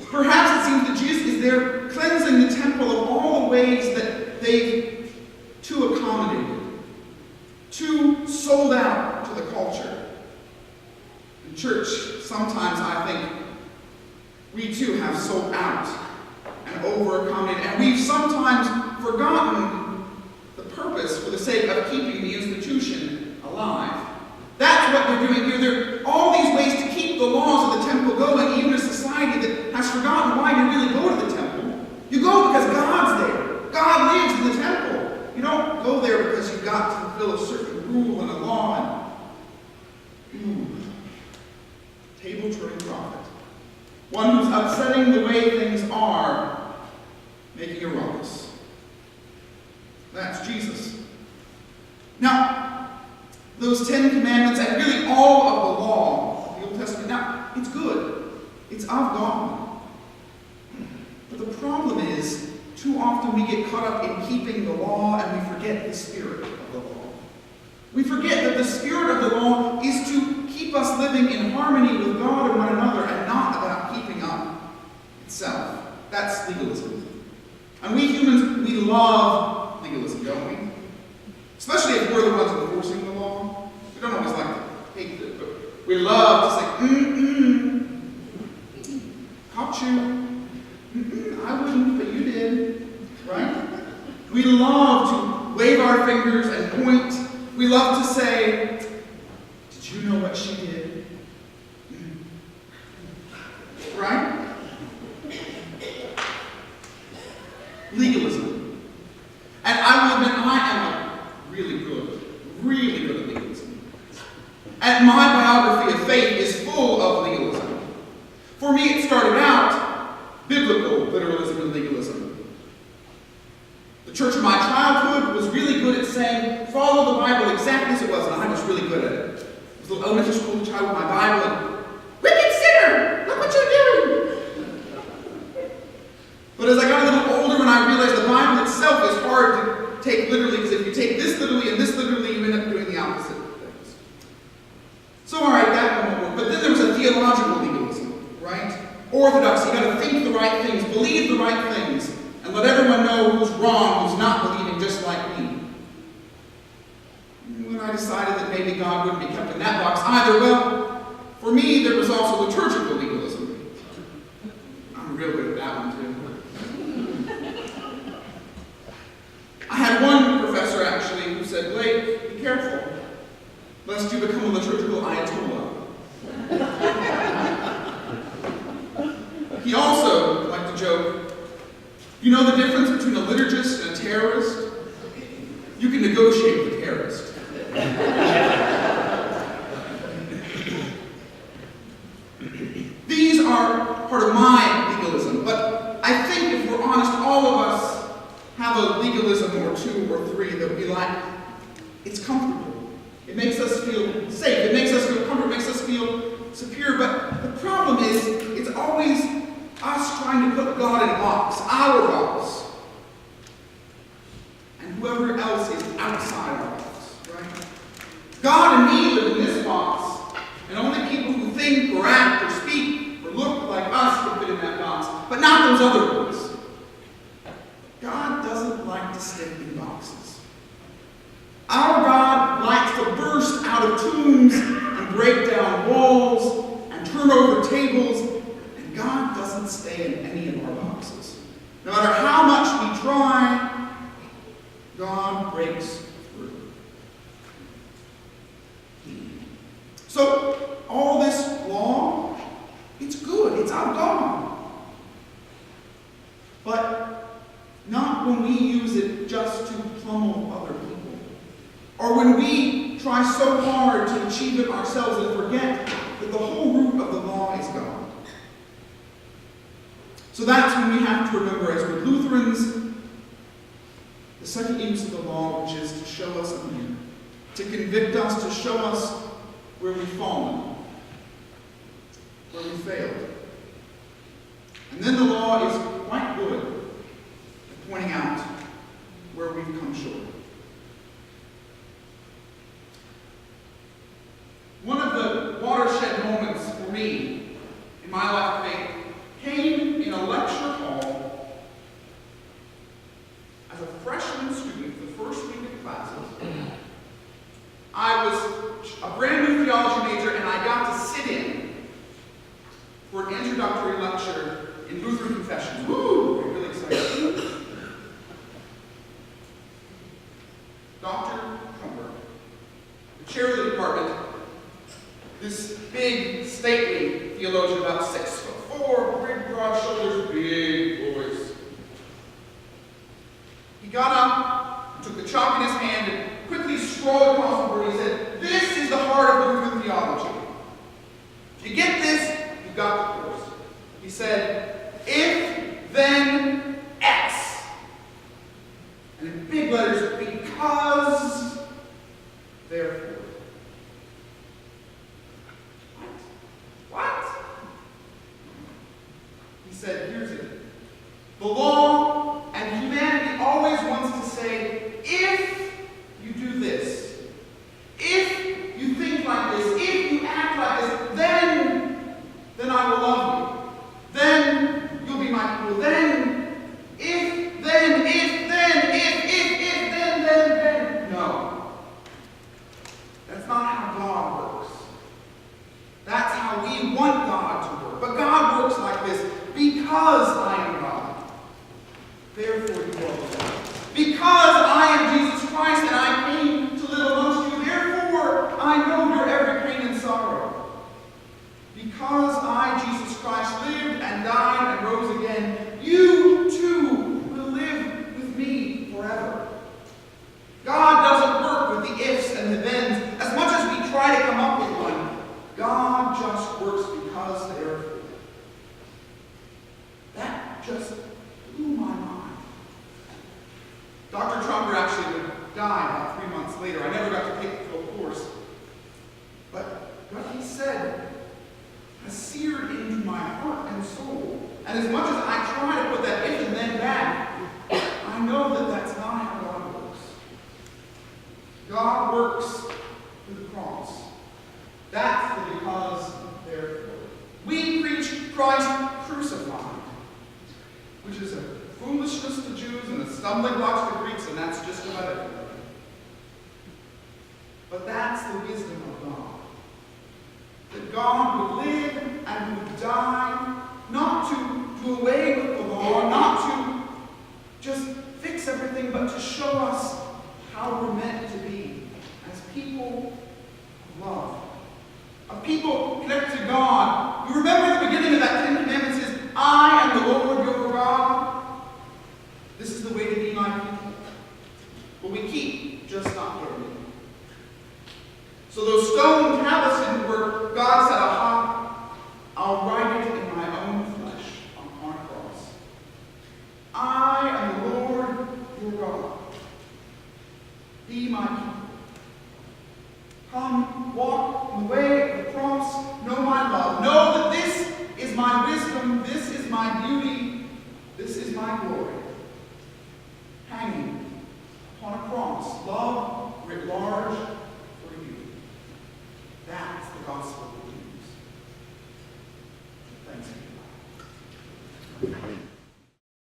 Perhaps it seems that Jesus is there cleansing the temple of all the ways that they've too accommodated, too sold out to the culture. In church, sometimes I think we too have sold out and over-accommodated, and we've sometimes forgotten the purpose for the sake of keeping the institution alive. That's what they're doing here. There are all these ways to keep the laws of the temple going, even a society that has forgotten why you really go to the temple. You go because God's there. God lives in the temple. You don't go there because you've got to fulfill a certain rule and a law. Table-turning prophet. One who's upsetting the way things are, making a ruckus. That's Jesus. Now, those 10 commandments and really all of the law of the Old Testament, now, it's good. It's of God. But the problem is, too often we get caught up in keeping the law and we forget the spirit of the law. We forget that the spirit of the law is to keep us living in harmony with God and one another and not about keeping up itself. That's legalism. And we humans, we love legalism, don't we? Especially if we're the ones enforcing the law. We don't always like to hate it, but we love to say, caught you. I wouldn't, but you did. Right? We love to wave our fingers and point. We love to say, did you know what she did? Right? Legalism. And I will admit, I am really good at legalism. And my biography of faith is full of legalism. For me, it started out biblical literalism and legalism. The church of my childhood was really good at saying, follow the Bible exactly as it was, and I was really good at it. I was a little elementary school child with my Bible, and wicked sinner, look what you're doing. But as I got a little older and I realized the Bible itself is hard to take literally, because if you take this literally and this literally, you end up doing the opposite of things. So all right, that one won't work. But then there was a theological legalism, right? Orthodoxy, you got to think the right things, believe the right things, and let everyone know who's wrong, who's not believing just like me. When I decided that maybe God wouldn't be kept in that box either, well, for me there was also liturgical legalism. I'm real good at that one too. I had one professor actually who said, Blake, be careful, lest you become a liturgical Ayatollah. He also liked to joke, you know the difference between a liturgist and a terrorist? You can negotiate with a terrorist. These are part of my legalism, but I think if we're honest, all of us have a legalism or two or three that we like. It's comfortable. It makes us feel safe. It makes us feel comfortable. It makes us feel secure. But the problem is, it's always us trying to put God in a box, our box. And whoever else is outside our box, right? God and me live in this box, and only people who think or act or speak or look like us can fit in that box, but not those other ones. God doesn't like to stick in boxes. Our God likes to burst out of tombs and break down walls and turn over tables, and God doesn't stay in any of our boxes. No matter how much we try, God breaks through. So, all this law, it's good, it's of God. But not when we use it just to pummel other people. Or when we try so hard to achieve it ourselves and forget that the whole root of the law is God. So that's when we have to remember, as we're Lutherans, the second use of the law, which is to show us a mirror, to convict us, to show us where we've fallen, where we failed. And then the law is quite good at pointing out where we've come short. One of the watershed moments for me in my life of faith came for an introductory lecture in Lutheran confessions. Woo! I'm really excited. Dr. Trumper, the chair of the department, this big, stately theologian, about 6'4", big, broad shoulders, big voice. He got up and took the chalk in his hand and quickly scrawled across the board. He said, "This is the heart of Lutheran theology. If you get this, you've got the course." He said, "If, then, X." And in big letters, because, therefore. What? He said, here's it. The law and humanity always wants to say, if you do this, if you think like this, if you act like this, then I will love you. Then you'll be my people. Then, if, then, if, then, if, then. No. That's not how God works. That's how we want God to work. But God works like this. Because I am God, therefore you are God. Because I am Jesus Christ and I came to live amongst you, therefore I know your every pain and sorrow. Because I, Jesus Christ, lived and died and rose again, you too will live with me forever. God doesn't work with the ifs and the thens as much as we try to come up with one. God just works because therefore. That just blew my mind. Dr. Trumper actually would die about 3 months later. I never got to take the full course. But what he said has seared into my heart and soul. And as much as I try to put that if and then back, I know that that's not how God works. God works through the cross. That's the because, therefore. We preach Christ crucified, which is a foolishness to Jews and a stumbling block to Greeks, and that's just about everybody. But that's the wisdom of God. That God would live and would die, not to do away with the law, not to just fix everything, but to show us how we're meant to be as people of love. Of people connected to God. You remember the beginning of that Ten Commandments is, I am the Lord your God. This is the way to be my people. But we keep just not getting it. So those stone tablets didn't work. God said, aha, I'll write it in my own flesh on a cross. I am the Lord your God. Be my people. Come, walk in the way of the cross. Know my love. Know that this is my wisdom. This is my beauty. This is my glory. Hanging upon a cross. Love writ large